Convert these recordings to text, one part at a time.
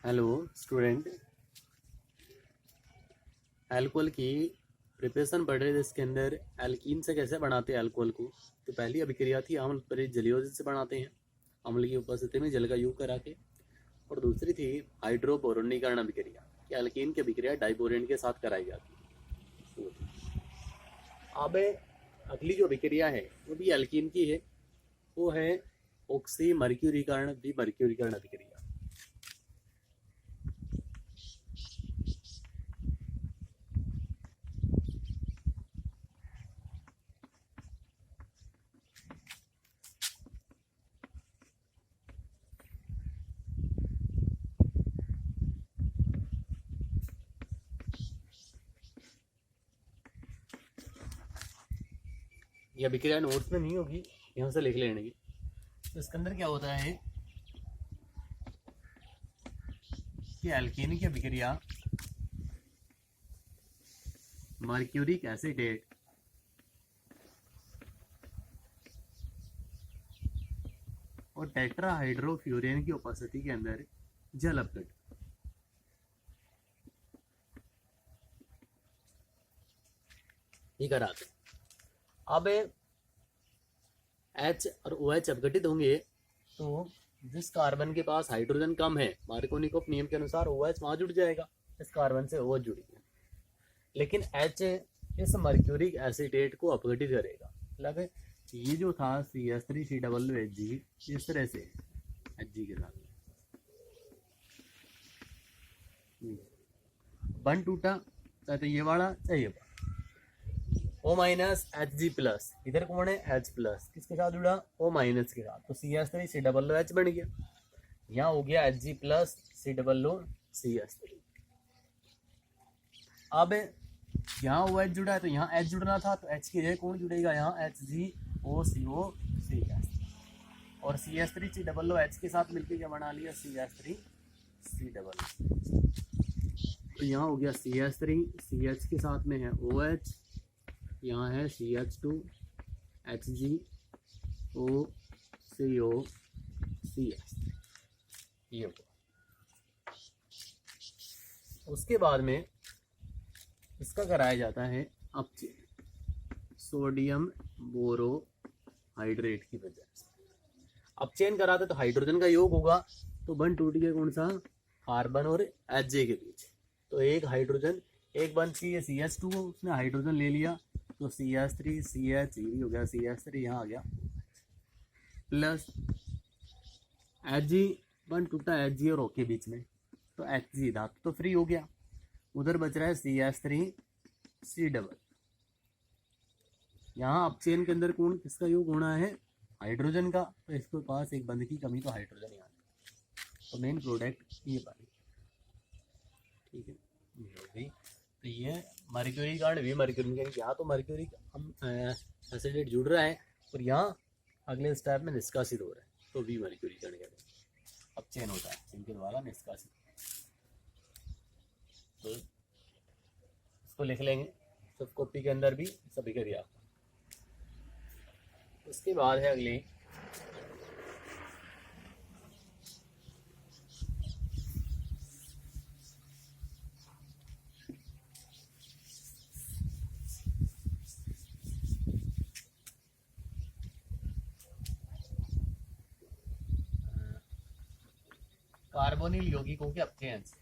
Hello student, alcohol की preparation पढ़ रहे थे। इसके अंदर एल्कीन से कैसे बनाते हैं अल्कोहल को। तो पहली अभिक्रिया थी अम्ल परित जलीय से बनाते हैं, अम्ल की उपस्थिति में जल का योग करा के। और दूसरी थी हाइड्रोबोरोनीकरण अभिक्रिया, कि एल्कीन की अभिक्रिया डाइबोरेन के साथ कराई जाती है। अब अगली जो अभिक्रिया है वो भी एल्कीन की है, वो है ऑक्सी मर्क्यूरीकरण विमर्क्यूरीकरण अभिक्रिया। ये अभिक्रिया नोट्स में नहीं होगी, यहाँ से लिख लेने की। तो इसके अंदर क्या होता है कि एल्कीन की अभिक्रिया मर्क्यूरिक एसिडेट और टेट्राहाइड्रोफ्यूरेन की उपस्थिति के अंदर जल अपघट ही कराते। अब H और OH अपघटित होंगे तो जिस कार्बन के पास हाइड्रोजन कम है, मार्कोनिकोव नियम के अनुसार OH वहां जुड़ जाएगा, इस कार्बन से OH जुड़ी है। लेकिन H इस मर्क्यूरिक एसिडेट को अपघटित करेगा। मतलब ये जो था CH3COOHG इस तरह से Hg के साथ बन टूटा, चाहे तो ये वाला चाहे ये वाला। O माइनस Hg प्लस, इधर कौन है H प्लस, किसके साथ जुड़ा O माइनस के साथ, तो CH3COOH बन गया। यहाँ हो गया Hg प्लस COOCH3। अब यहाँ OH जुड़ा है तो यहाँ H जुड़ना था, तो H की जगह कौन जुड़ेगा, यहाँ HgOCOCH और CH3COOH के साथ मिलकर क्या बना लिया CH3COOH। तो यहाँ हो गया CH3, CH के साथ में है OH, यहाँ है CH2 HgOCOCH, ये हुआ। उसके बाद में इसका कराया जाता है अपचयन सोडियम बोरोहाइड्रेट की वजह से। अपचयन कराते तो हाइड्रोजन का योग होगा, तो बन टूट गया कौन सा, कार्बन और Hj के बीच। तो एक हाइड्रोजन, एक बन सी CH2 उसने हाइड्रोजन ले लिया, तो CH3CH ये हो गया CH3, यहाँ आ गया प्लस Hg, बन टूटा Hg और O के बीच में, तो Hg धातु तो फ्री हो गया। उधर बच रहा है CH3C। यहाँ अपचयन के अंदर कौन किसका योग होना है, हाइड्रोजन का, तो इसके पास एक बंद की कमी, तो हाइड्रोजन यहाँ, तो मेन प्रोडक्ट ये पानी। ठीक है, ये हो गई। तो ये मर्क्यूरी कार्ड भी मर्क्यूरी, यहाँ तो मर्क्यूरी एसिडेट जुड़ रहा है और यहाँ अगले स्टेप में निष्कासित हो रहा है, तो भी मर्क्यूरी कार्ड कहते हैं, अपचयन होता है इनके द्वारा निष्कासित। तो इसको लिख लेंगे सब कॉपी के अंदर भी सभी करिए आप। उसके बाद है अगली कार्बोनिल यौगिकों के अपचयन से।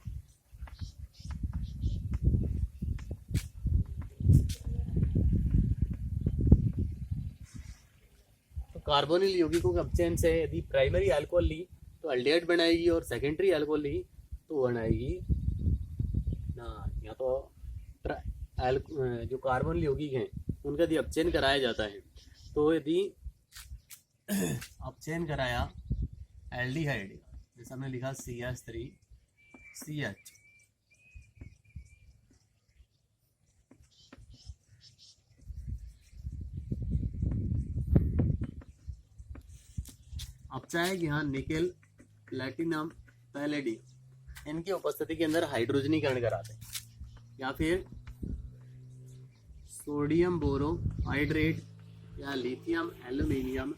तो कार्बोनिल यौगिकों के अपचयन से यदि प्राइमरी अल्कोहल ली तो अल्डिहाइड बनाएगी, और सेकेंडरी अल्कोहल ली तो बनाएगी ना। या तो जो कार्बोनिल यौगिक हैं उनका यदि अपचयन कराया जाता है, तो यदि अपचयन कराया एल्डिहाइड, जैसे हमने लिखा CH3CH, अपचायक यहाँ निकेल, प्लेटिनम, पैलेडियम, इनकी उपस्थिति के अंदर हाइड्रोजनीकरण कराते हैं, या फिर सोडियम बोरोहाइड्रेट या लिथियम एल्यूमिनियम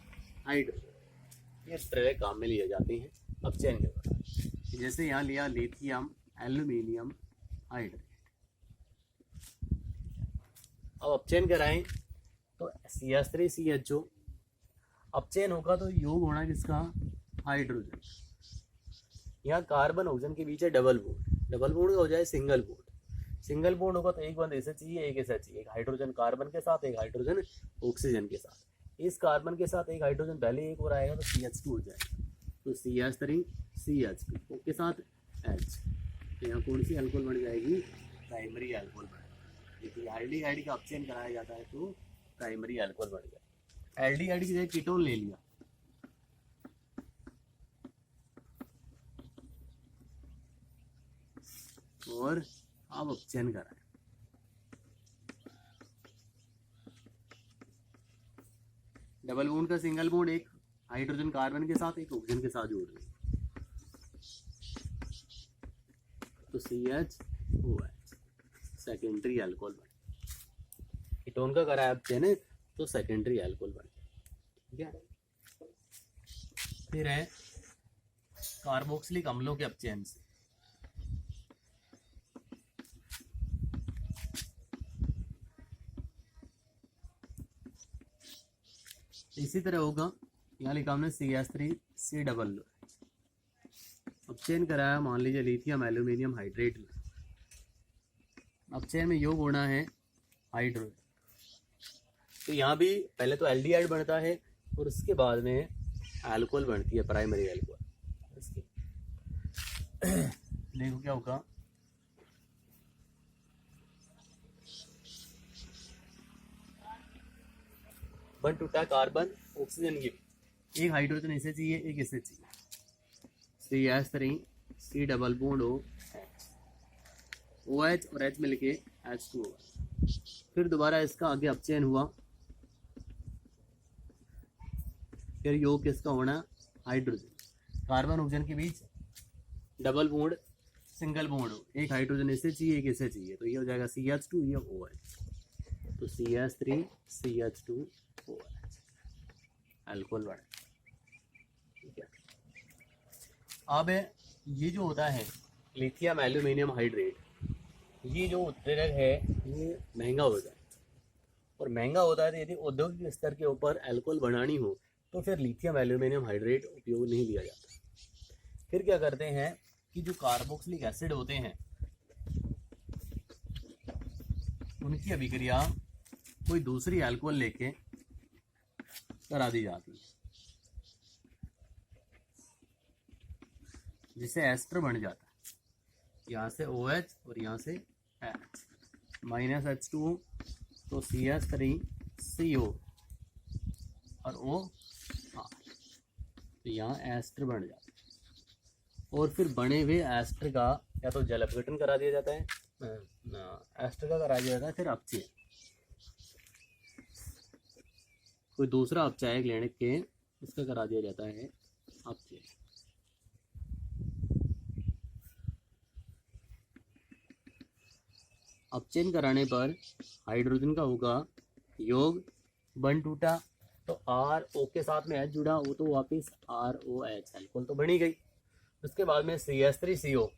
हाइड्रेट, ये इस तरह काम में लिए जाते हैं अपचयन के द्वारा। जैसे यहाँ लिया लिथियम एल्यूमिनियम हाइड्रेट, अब अपचयन कराएं तो CH3CHO, अपचयन होगा तो योग होना किसका, हाइड्रोजन। यहाँ कार्बन ऑक्सीजन के बीच है डबल बॉन्ड, डबल बॉन्ड हो जाए सिंगल बॉन्ड, सिंगल बॉन्ड होगा तो एक बंद ऐसे चाहिए, एक ऐसा चाहिए, एक हाइड्रोजन कार्बन के साथ, एक हाइड्रोजन ऑक्सीजन के साथ। इस कार्बन के साथ एक हाइड्रोजन पहले एक और आएगा तो CH2 हो जाएगा, तो CH3CH2 के साथ H, तो यहाँ कौन सी अल्कोहल बन जाएगी, प्राइमरी अल्कोहल बन जाएगी। देखिए एल्डिहाइड का अपचयन कराया जाता है तो प्राइमरी अल्कोहल बन गया। एल्डिहाइड की जगह कीटोन ले लिया, और अब अपचयन कराएं, डबल बॉन्ड का सिंगल बॉन्ड एक हाइड्रोजन कार्बन के साथ, एक ऑक्सीजन के साथ जोड़ दें तो CHOH, सेकेंडरी अल्कोहल बन। कीटोन का कराया अपचयन तो सेकेंडरी अल्कोहल बन, ठीक है। फिर है कार्बोक्सिलिक अम्लों के अपचयन से, इसी तरह होगा। यहाँ लिखा हमने CH3C, अपचयन कराया मान लीजिए लिथियम एल्यूमिनियम हाइड्रेट में, अपचयन में योग होना है हाइड्रोजन, तो यहाँ भी पहले तो एल्डिहाइड बनता है और उसके बाद में अल्कोहल बनती है, प्राइमरी अल्कोहल। देखो क्या होगा, बन टूटा कार्बन ऑक्सीजन की, एक हाइड्रोजन इसे चाहिए, एक इसे चाहिए, CH3C डबल बॉन्ड OH और H मिलके H2O। फिर दोबारा इसका आगे अपचयन हुआ, फिर योग किसका होना, हाइड्रोजन, कार्बन ऑक्सीजन के बीच डबल बॉन्ड सिंगल बॉन्ड हो, एक हाइड्रोजन इसे चाहिए, एक इसे चाहिए, तो ये हो जाएगा CH2, ये OH, तो CH3CH2OH अल्कोहल बना, ठीक है। अब ये जो होता है लिथियम एल्यूमिनियम हाइड्रेट, ये जो उत्प्रेरक है ये महंगा होता है, और महंगा होता है तो यदि औद्योगिक स्तर के ऊपर अल्कोहल बनानी हो तो फिर लिथियम एल्यूमिनियम हाइड्रेट उपयोग नहीं लिया जाता। फिर क्या करते हैं कि जो कार्बोक्सिलिक एसिड होते हैं उनकी अभिक्रिया कोई दूसरी अल्कोहल लेके करा दी जाती है, जिससे एस्टर बन जाता है, यहाँ से OH और यहाँ से H माइनस H2O, तो CH3CO और O, तो यहाँ एस्टर बन जाता है। और फिर बने हुए एस्टर का या तो जल अपघटन करा दिया जाता है, एस्टर का करा दिया जाता है, फिर अपचयन, कोई दूसरा अपचायक लेने के इसका करा दिया जाता है अपचयन। अपचयन कराने पर हाइड्रोजन का होगा योग, बन टूटा तो RO के साथ में H जुड़ा, वो तो वापिस ROH अल्कोहल तो बनी गई। उसके बाद में CH3CO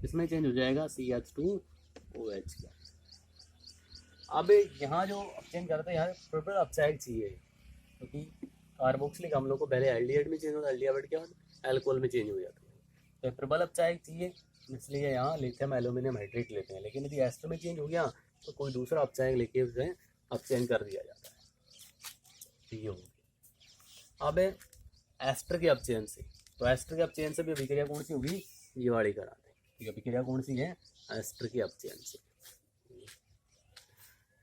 इसमें चेंज हो जाएगा CH2OH का। अब यहाँ जो अपचयन करते हैं यहाँ प्रबल अपचायक चाहिए, क्योंकि कार्बोक्सिलिक अम्लों को पहले एल्डिहाइड में चेंज होता है, एल्डिहाइड के बाद अल्कोहल में चेंज हो जाता है, तो प्रबल अपचायक चाहिए, इसलिए यहाँ लिथियम एल्यूमिनियम हाइड्रेट लेते हैं। लेकिन यदि एस्टर में चेंज हो गया तो कोई दूसरा अपचायक लेके उसे अपचयन कर दिया जाता है, ये हो गया। अब एस्टर के अपचयन से, तो एस्टर के अपचयन से भी अभिक्रिया कौन सी होगी, ये वाली कराते हैं, ठीक है। अभिक्रिया कौन सी है, एस्टर के अपचयन से।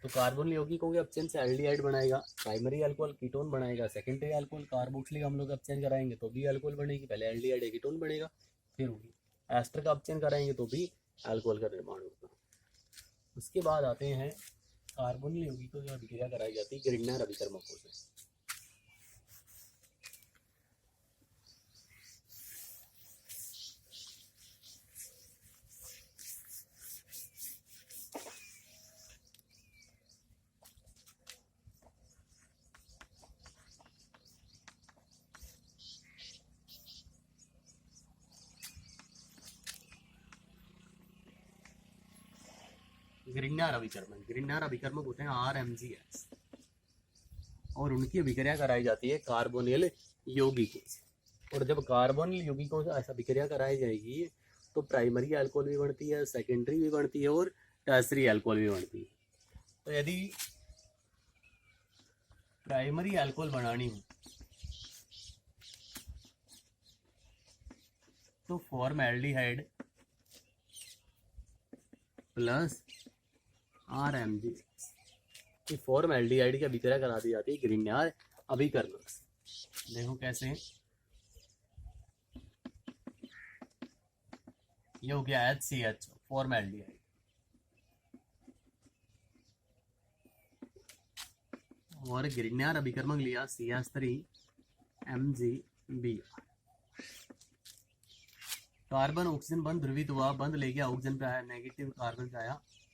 तो कार्बन यौगिक के अपचयन से एल्डिहाइड बनाएगा, प्राइमरी अल्कोहल, कीटोन बनाएगा, सेकेंडरी अल्कोहल कार्बोक्सिलिक अम्लों का अपचयन कराएंगे तो भी अल्कोहल बनेगी, पहले एल्डिहाइड कीटोन बनेगा फिर होगी। एस्टर का अपचयन कराएंगे तो भी अल्कोहल का निर्माण होगा। उसके बाद आते हैं कार्बोनिल यौगिकों की अभिक्रिया कराई जाती है ग्रिग्नार अभिकर्मकों से। ग्रिग्नार अभिकर्मक, ग्रिग्नार अभिकर्मक होते हैं RMGS, और उनकी अभिक्रिया कराई जाती है कार्बोनिल यौगिकों से। और जब कार्बोनिल यौगिकों से ऐसा अभिक्रिया कराई जाएगी तो प्राइमरी अल्कोहल भी बनती है, सेकेंडरी भी बनती है और टर्सरी अल्कोहल भी बनती है। तो यदि प्राइमरी अल्कोहल बनानी हो तो फॉर्मल्डिहाइड प्लस RMGS, फॉर्मल्डिहाइड की अभिक्रिया करा दी जाती है ग्रिग्नार अभिकर्मक से। देखो कैसे, ये हो गया HCH फॉर्मल्डिहाइड, और ग्रिग्नार अभिकर्मक लिया CH3MgBr। कार्बन ऑक्सीजन बंद ध्रुवित हुआ, बंद ले गया ऑक्सीजन पे आया नेगेटिव, कार्बन पे आया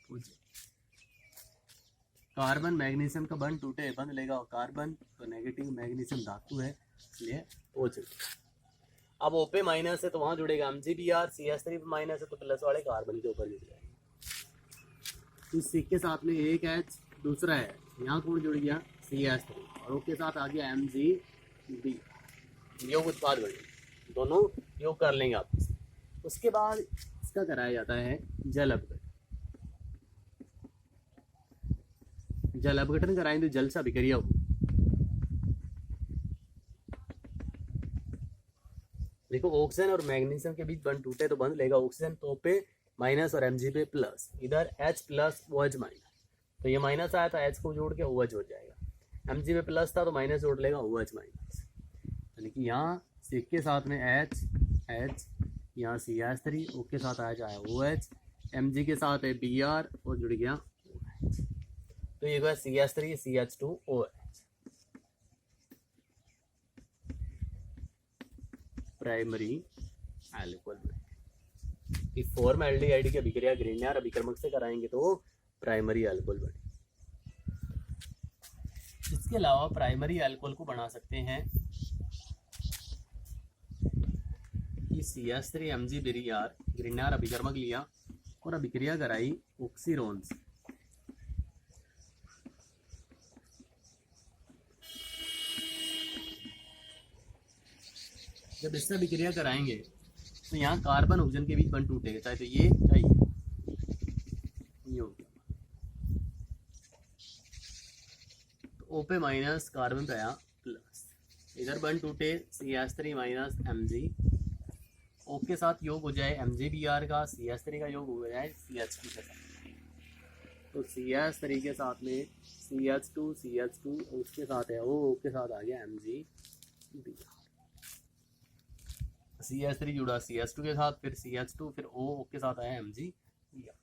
पॉजिटिव। कार्बन मैग्नीशियम का बंद टूटे, बंद लेगा कार्बन तो नेगेटिव, मैग्नीशियम धातु है इसलिए पॉजिटिव। अब OP माइनस है तो वहां जुड़ेगा MgBr, CH3 माइनस है तो प्लस वाले कार्बन के ऊपर जुड़ जाएंगे। इस सिक्के के साथ में एक H, दूसरा है यहाँ कौन जुड़ गया CH3, और O के साथ आ गया MgB, योग उत्पाद बने, दोनों योग कर लेंगे आपस में। उसके बाद इसका कराया जाता है जल अपघटन। जल अपघटन कराएंगे तो जल से अभिक्रिया हो। देखो ऑक्सीजन और मैग्नीशियम के बीच बंद टूटे तो बंद लेगा ऑक्सीजन तो पे माइनस और Mg पे प्लस, इधर H प्लस OH माइनस, तो ये माइनस आया था H को जोड़ के OH हो जाएगा, Mg पे प्लस था तो माइनस जोड़ लेगा OH माइनस, यानी कि यहाँ सिक के साथ में H, यहाँ CH3, O के साथ आया जाए OH, Mg के साथ है Br और जुड़ गया OH, तो ये हुआ CH3 CH2OH प्राइमरी अल्कोहल। इस फॉर्मल्डिहाइड की अभिक्रिया ग्रिग्नार अभिकर्मक से कराएंगे तो प्राइमरी अल्कोहल बने। इसके अलावा प्राइमरी अल्कोहल को बना सकते हैं कि CH3MgBr ग्रिग्नार अभिकर्मक लिया और अभिक्रिया कराई ऑक्सीरोन से, जब इससे अभिक्रिया कराएंगे तो यहाँ कार्बन ऑक्सीजन के बीच बंद टूटेगा, चाहे तो ये चाहे ये हो गया, तो O पे माइनस कार्बन पे आया प्लस, इधर बंद टूटे CH3 माइनस Mg, O के साथ योग हो जाए MgBr का, CH3 का योग हो जाए CH2 के साथ, तो CH3 के साथ में CH2 उसके साथ है O के साथ आ गया MgBr, CH3 जुड़ा CH2 के साथ, फिर CH2, फिर O के साथ आया MgBr।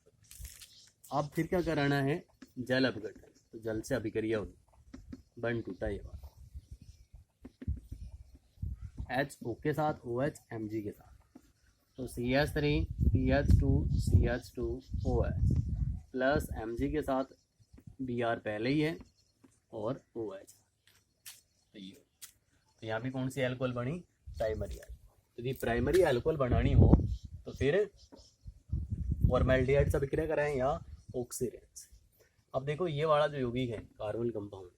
अब फिर क्या कराना है जल अपघटन, तो जल से अभिक्रिया हुई, बंद टूटा ये बात, H O के साथ OH Mg के साथ, तो CH3 CH2OH प्लस Mg के साथ Br पहले ही है और OH, तो यहाँ पे कौन सी अल्कोहल बनी प्राइमरी अल्कोहल। यदि प्राइमरी अल्कोहल बनानी हो तो फिर फॉर्मल्डिहाइड से अभिक्रिया कराएं या ऑक्सीरेन से। अब देखो ये वाला जो यौगिक है कार्बोनिल कंपाउंड,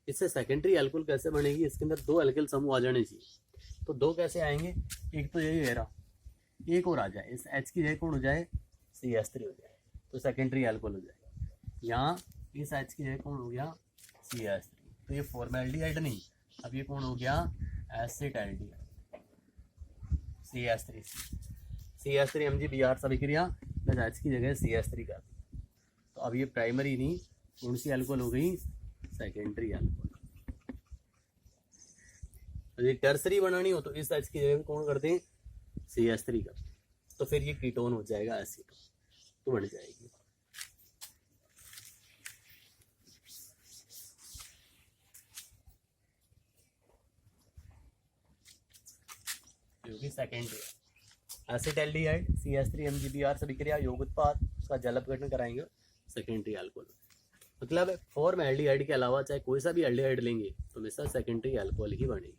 इससे सेकेंडरी अल्कोहल कैसे बनेगी, इसके अंदर दो अल्किल समूह आ जाने चाहिए, तो दो कैसे आएंगे, एक तो यही है रहा, एक और आ जाए, इस H की जगह कौन हो जाए CH3 हो जाए तो सेकेंडरी अल्कोहल हो जाएगा, यहाँ इस H की जगह कौन हो गया CH3, तो ये फॉर्मल्डिहाइड नहीं, अब ये कौन हो गया एसिटाल्डिहाइड CH3MgBr से अभिक्रिया प्लस H की जगह CH3 का, तो अब ये प्राइमरी नहीं कौन सी अल्कोहल हो गई सेकेंडरी अल्कोहल। यदि टर्सरी बनानी हो तो इस H की जगह कौन करते हैं CH3 का, तो फिर ये कीटोन हो जाएगा एसीटोन, तो बन जाएगी। सेकेंडरी एसिटाल्डिहाइड CH3MgBr से अभिक्रिया योग उत्पाद, उसका जल अपघटन कराएंगे सेकेंडरी अल्कोहल। मतलब फॉर्मल्डिहाइड के अलावा चाहे कोई सा भी एल्डिहाइड लेंगे तो हमेशा सेकेंडरी अल्कोहल ही बनेगी।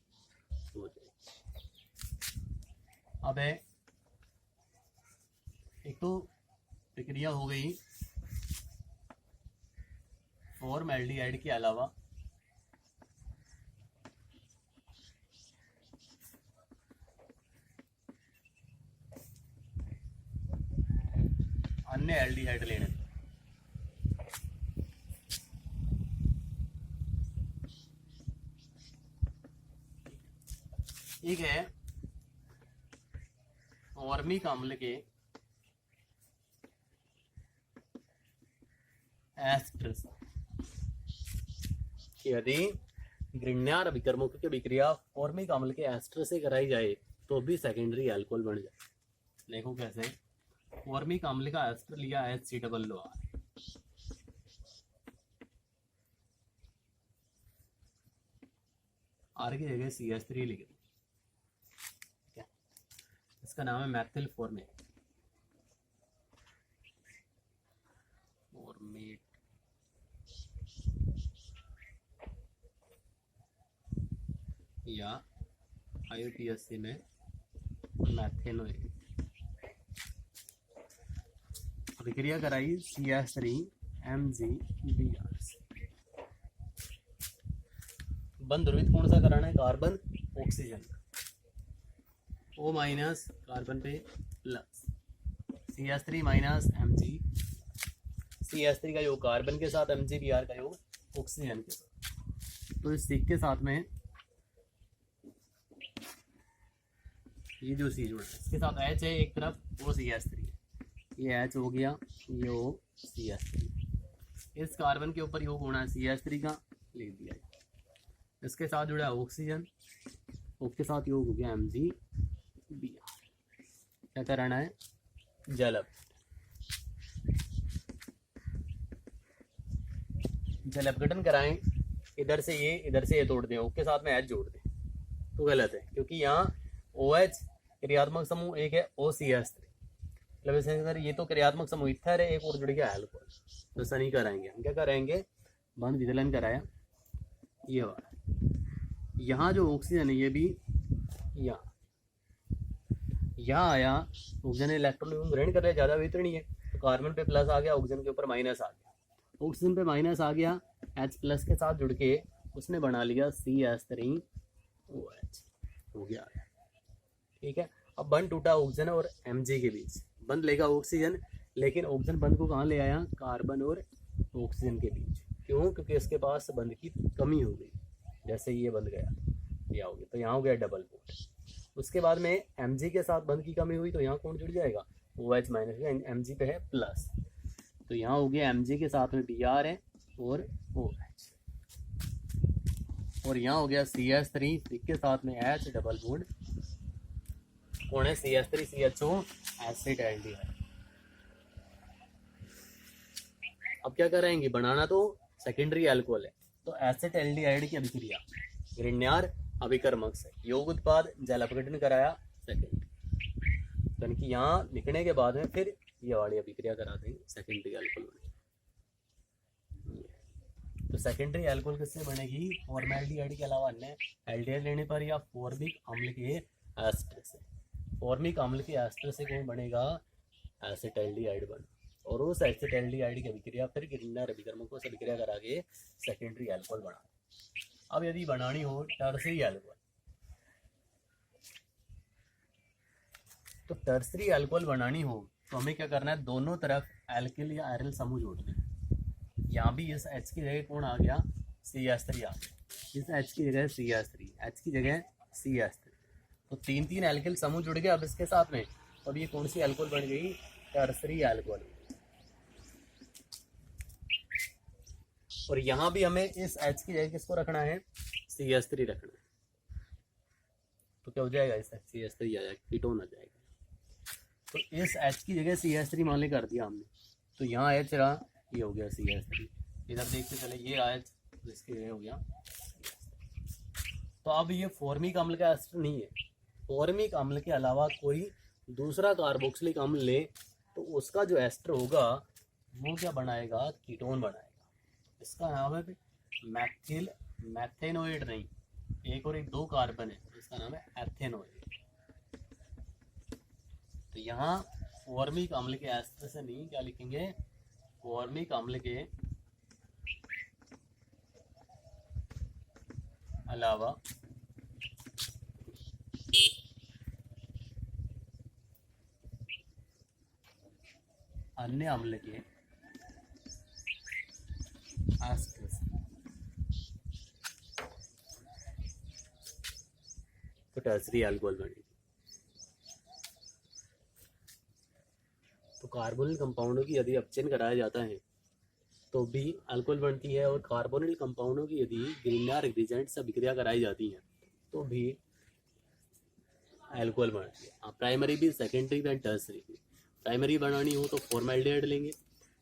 अब है एक तो प्रक्रिया हो गई फॉर्मल्डिहाइड के अलावा अन्य एल्डिहाइड लेने। ठीक है, फॉर्मिक अम्ल के एस्टर यदि ग्रिग्नार अभिकर्मक की अभिक्रिया फॉर्मिक अम्ल के एस्टर से कराई जाए तो भी सेकेंडरी अल्कोहल बन जाए। देखो कैसे, फॉर्मिक अम्ल का एस्टर लिया HCOO आर की जगह CH3 लिख दो, ठीक है, इसका नाम है मैथिल फॉर्मेट या IUPAC में मैथेनोएट। अभिक्रिया कराई CH3MgBr। बंद ध्रुवित कौन सा कराना है? Carbon oxygen, O minus carbon पे plus CH3 minus Mg, CH3 का योग कार्बन के साथ, MgBr का योग ऑक्सीजन के साथ। तो इस सीख के साथ में ये जो C जुड़ा है इसके साथ H है एक तरफ, वो CH3 है, ये H हो गया, ये हो CH3। इस कार्बन के ऊपर योग होना है CH3 का, लिख दिया है। इसके साथ जुड़ा है ऑक्सीजन, उसके साथ योग हो गया MgBr। क्या कराना है? जल अपघटन कराएं। इधर से ये तोड़ दें, उसके साथ में H जोड़ दें, तो गलत है, क्योंकि यहाँ OH क्रियात्मक समूह एक है OCH3, मतलब ये तो क्रियात्मक समूह इथर है, एक और जुड़ गया अल्कोहल, तो ऐसा नहीं कराएंगे। हम क्या कराएंगे? बंध विदलन कराया, ये वाला, यहाँ जो ऑक्सीजन है ये भी यहाँ आया, ऑक्सीजन इलेक्ट्रॉन ग्रहण कर रहे, ज़्यादा वितरणी है, तो कार्बन पे प्लस आ गया, ऑक्सीजन के ऊपर माइनस आ गया, ऑक्सीजन पे माइनस आ गया, H प्लस के साथ जुड़ के उसने बना लिया CH3OH, हो गया। ठीक है, अब बंध टूटा ऑक्सीजन और Mg के बीच, बंध लेगा ऑक्सीजन, लेकिन ऑक्सीजन बंध को कहाँ ले आया? कार्बन और ऑक्सीजन के बीच। क्यों? क्योंकि इसके पास बंध की कमी हो गई, जैसे ये बंध गया या हो गया, तो यहाँ हो गया डबल बॉन्ड। उसके बाद में Mg के साथ बंध की कमी हुई, तो यहाँ कौन जुड़ जाएगा? OH माइनस, Mg पे है प्लस, तो यहाँ हो गया Mg के साथ में Br है और OH, और यहाँ हो गया CH3 के साथ में H डबल बॉन्ड, कौन है? CH3CHO acid aldehyde. अब क्या करेंगे? बनाना तो सेकेंडरी अल्कोहल है, तो एसिड एल्डिहाइड की अभिक्रिया ग्रिग्नार अभिकर्मक से योग उत्पाद जल अपघटन कराया सेकेंडरी, यानी कि यहाँ लिखने के बाद में फिर ये वाली अभिक्रिया करा देंगे सेकेंडरी अल्कोहल। तो सेकेंडरी अल्कोहल किससे बनेगी? फॉर्मल्डिहाइड के अलावा अन्य एल्डिहाइड लेने पर या फॉर्मिक अम्ल के एस्टर से। फॉर्मिक अम्ल के एस्टर से कौन बनेगा? एसिटाल्डिहाइड बन, और उस एसिटाल्डिहाइड की अभिक्रिया फिर ग्रिग्नार अभिकर्मकों से अभिक्रिया करा के सेकेंडरी अल्कोहल बना। अब यदि बनानी हो टर्सरी अल्कोहल, तो टर्सरी अल्कोहल बनानी हो तो हमें क्या करना है? दोनों तरफ एल्किल या एरिल समूह जोड़ने हैं। यहाँ भी इस H की जगह कौन आ गया? CH3 आ गया, इस H की जगह CH3, H की जगह CH3, तो तीन एल्किल समूह जुड़ गए अब इसके साथ में। अब ये कौन सी अल्कोहल बन गई? Tertiary alcohol. और यहाँ भी हमें इस H की जगह किसको रखना है? CH3 रखना है, तो क्या हो जाएगा? इस CH3 आ जाएगा, कीटोन आ जाएगा। तो इस H की जगह CH3 मान ले कर दिया हमने, तो यहाँ H रहा, ये हो गया CH3, इधर देखते चले ये H, तो इसकी जगह हो गया। तो अब ये फॉर्मिक अम्ल का एस्टर नहीं है, फॉर्मिक अम्ल के अलावा कोई दूसरा कार्बोक्सिलिक अम्ल ले तो उसका जो एस्टर होगा वो क्या बनाएगा? कीटोन बनाएगा। इसका नाम है मैथिल, मैथेनोएट नहीं, एक और एक दो कार्बन है, इसका नाम है एथेनोएट। तो यहाँ फॉर्मिक अम्ल के एस्टर से नहीं, क्या लिखेंगे? फॉर्मिक अम्ल के अलावा अन्य अम्ल के आश्रित तो टर्सरी अल्कोहल बनेगी। तो कार्बोनिल कंपाउंडों की यदि अपचयन कराया जाता है तो भी अल्कोहल बनती है, और कार्बोनिल कंपाउंडों की यदि ग्रीनहाउस रिएजेंट से अभिक्रिया कराई जाती है तो भी अल्कोहल बनती है। प्राइमरी भी, सेकेंडरी भी एंड टर्सरी भी। प्राइमरी बनानी हो तो फॉर्मेल्डिहाइड लेंगे,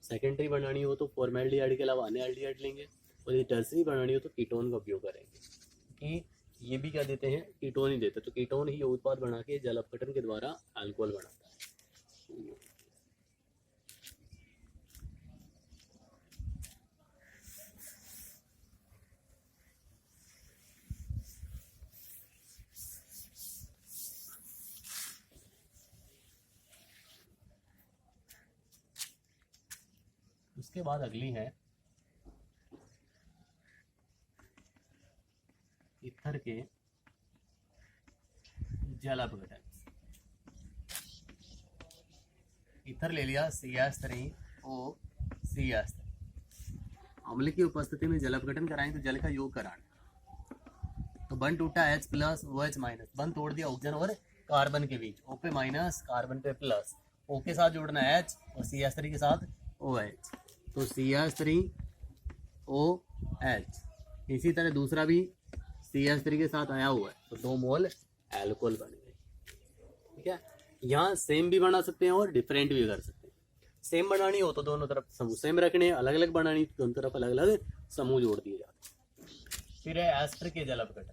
सेकेंडरी बनानी हो तो फॉर्मेल्डिहाइड के अलावा अन्य एल्डिहाइड लेंगे, और यदि टर्सरी बनानी हो तो कीटोन का उपयोग करेंगे। कि ये भी क्या देते हैं, कीटोन ही देते हैं। तो कीटोन ही उत्पाद बना के जल अपघटन के द्वारा अल्कोहल बनाता है। उसके बाद अगली है ईथर के जल अपघटन। ईथर ले लिया CH3O CH3। अम्ल की उपस्थिति में जल अपघटन कराएं तो जल का योग कराना। तो बंद टूटा H प्लस OH माइनस, बंद तोड़ दिया ऑक्सीजन और कार्बन के बीच, O पे माइनस कार्बन पे प्लस, O के साथ जोड़ना H और CH3 के साथ OH, तो CH3OH। इसी तरह दूसरा भी CH3 के साथ आया हुआ है तो 2 मोल अल्कोहल बन गए। ठीक है, यहाँ सेम भी बना सकते हैं और डिफरेंट भी कर सकते हैं। सेम बनानी हो तो दोनों तरफ समूह सेम रखने, अलग अलग बनानी तो दोनों तरफ अलग अलग समूह जोड़ दिए जाते हैं। फिर है एस्टर के जल अपघटन।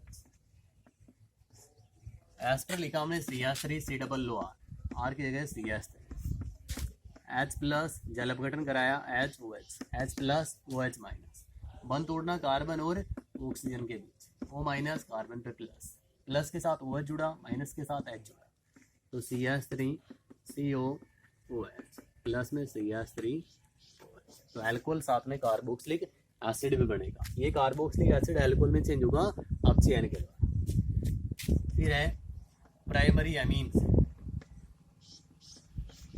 एस्टर लिखा हमने CH3COR, R की जगह CH3। H प्लस जल अपघटन कराया HOH, H plus OH minus, बंद तोड़ना कार्बन और ऑक्सीजन के बीच, O माइनस कार्बन पे प्लस, प्लस के साथ OH जुड़ा, माइनस के साथ H जुड़ा, तो CH3COOH प्लस में CH3OH। तो अल्कोहल साथ में कार्बोक्सिलिक एसिड भी बनेगा। ये कार्बोक्सिलिक एसिड अल्कोहल में चेंज होगा अपचयन के द्वारा। फिर है प्राइमरी अमीन्स।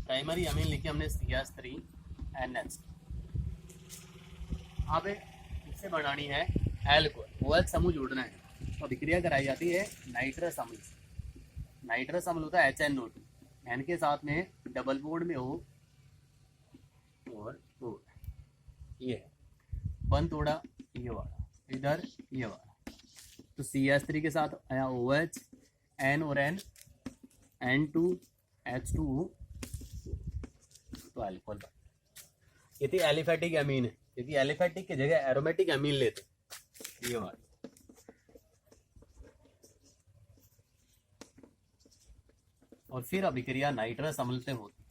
प्राइमरी अमीन लिखी हमने CH3NH। अब इससे बनानी है अल्कोहल, OH समूह जोड़ना है तो अभिक्रिया कराई जाती है नाइट्रस अम्ल से। नाइट्रस अम्ल होता है HNO2, N के साथ में डबल बॉन्ड में O और O, ये है बंद तोड़ा ये वाला, इधर ये वाला, तो CH3 के साथ आया OH, N और N, N2H2O, तो अल्कोहल बन। यदि एलिफेटिक अमीन है, यदि एलिफेटिक की जगह एरोमेटिक अमीन लेते ये वाला, और फिर अभिक्रिया नाइट्रस अम्ल से होती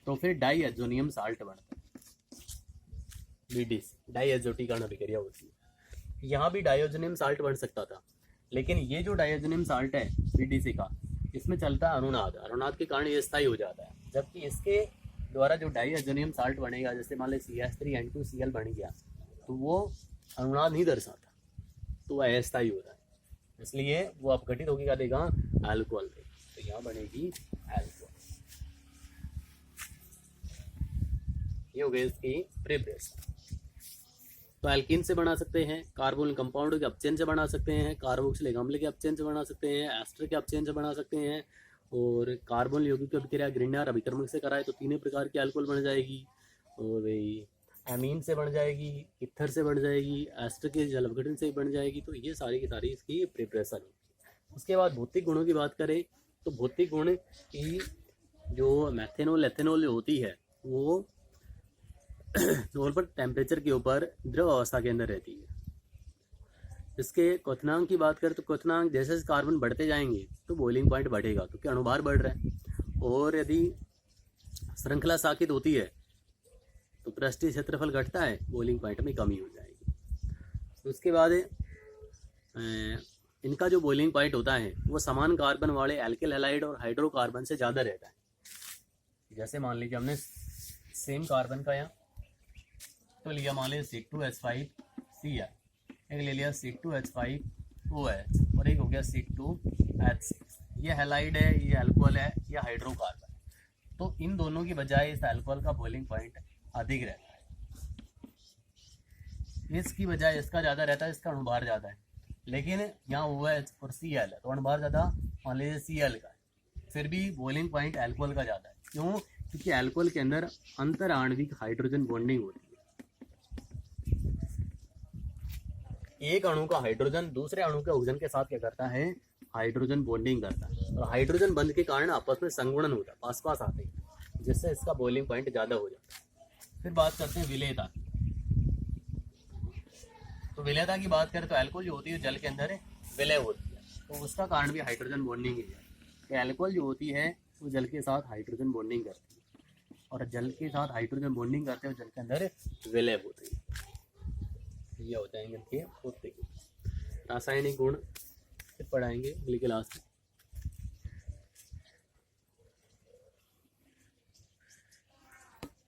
तो फिर डाईएज़ोनियम साल्ट बनता है, BDC, डाईएज़ोटीकरण अभिक्रिया होती है। यहाँ भी डाईएज़ोनियम साल्ट बन सकता था, लेकिन ये जो डाईएज़ोनियम साल्ट है BDC का, इसमें चलता है अनुनाद, अनुनाद के कारण ये स्थायी हो जाता है। जबकि इसके द्वारा जो डाईएज़ोनियम साल्ट बनेगा, जैसे मान लें CH3N2Cl बन गया, तो वो अनुनाद नहीं दर्शाता, तो वह अस्थायी होता है, इसलिए वो अपघटित होकर क्या देगा, अल्कोहल देगा। तो यहाँ बनेगी अल्कोहल। ये हो गई इसकी प्रिपरेशन। तो एल्कीन से बना सकते हैं, कार्बोनिल कंपाउंड के अपचयन से बना सकते हैं, कार्बोक्सिलिक अम्ल के अपचयन से बना सकते हैं, एस्टर के अपचयन से बना सकते हैं, और कार्बोनिल यौगिक अभिक्रिया ग्रिग्नार अभिकर्मक से कराए तो तीनों प्रकार की अल्कोहल बन जाएगी, और वही एमीन से बन जाएगी, ईथर से बन जाएगी, एस्टर के जल अपघटन से बन जाएगी। तो ये सारी की सारी इसकी प्रिपरेशन है। उसके बाद भौतिक गुणों की बात करें तो भौतिक गुण की जो मैथेनॉल एथेनॉल होती है वो नॉर्मल पर टेम्परेचर के ऊपर द्रव अवस्था के अंदर रहती है। इसके क्वथनांक की बात करें तो क्वथनांक जैसे जैसे कार्बन बढ़ते जाएंगे तो बॉइलिंग पॉइंट बढ़ेगा, क्योंकि अणुभार बढ़ रहा है, और यदि श्रृंखला साकित होती है तो पृष्ठीय क्षेत्रफल घटता है, बॉइलिंग पॉइंट में कमी हो जाएगी। उसके बाद इनका जो बॉइलिंग पॉइंट होता है वो समान कार्बन वाले एल्किल हैलाइड और हाइड्रोकार्बन से ज़्यादा रहता है। जैसे मान लीजिए हमने सेम कार्बन का यहाँ तो लिया, मान लीजिए C2H5 Cl, एक ले लिया C2H5OH और एक हो गया C2H6। ये हैलाइड है, ये अल्कोहल है, ये हाइड्रोकार्बन है। तो इन दोनों की बजाय इस अल्कोहल का बॉइलिंग पॉइंट अधिक रहता है, इसकी बजाय इसका ज़्यादा रहता है, इसका अणुभार ज़्यादा है। लेकिन यहाँ OH और Cl है तो अणुभार ज़्यादा मान लीजिए Cl का है, फिर भी बॉइलिंग पॉइंट अल्कोहल का ज़्यादा है। क्यों? क्योंकि अल्कोहल के अंदर अंतर आणविक हाइड्रोजन बॉन्डिंग होती है। एक अणु का हाइड्रोजन दूसरे अणु के ऑक्सीजन के साथ क्या करता है? हाइड्रोजन बॉन्डिंग करता है, और हाइड्रोजन बंध के कारण आपस में संगुणन होता है, पास पास आते हैं, जिससे इसका बॉइलिंग पॉइंट ज़्यादा हो जाता है। फिर बात करते हैं विलेयता। तो विलेयता की बात करें तो अल्कोहल जो होती है जल के अंदर विलय होती है, तो उसका कारण भी हाइड्रोजन बॉन्डिंग ही है। कि अल्कोहल जो होती है वो जल के साथ हाइड्रोजन बॉन्डिंग करती है, और जल के साथ हाइड्रोजन बॉन्डिंग करते हुए जल के अंदर विलय होती है। ये होता है इनके होते रासायनिक गुण, फिर पढ़ाएंगे अगली क्लास में।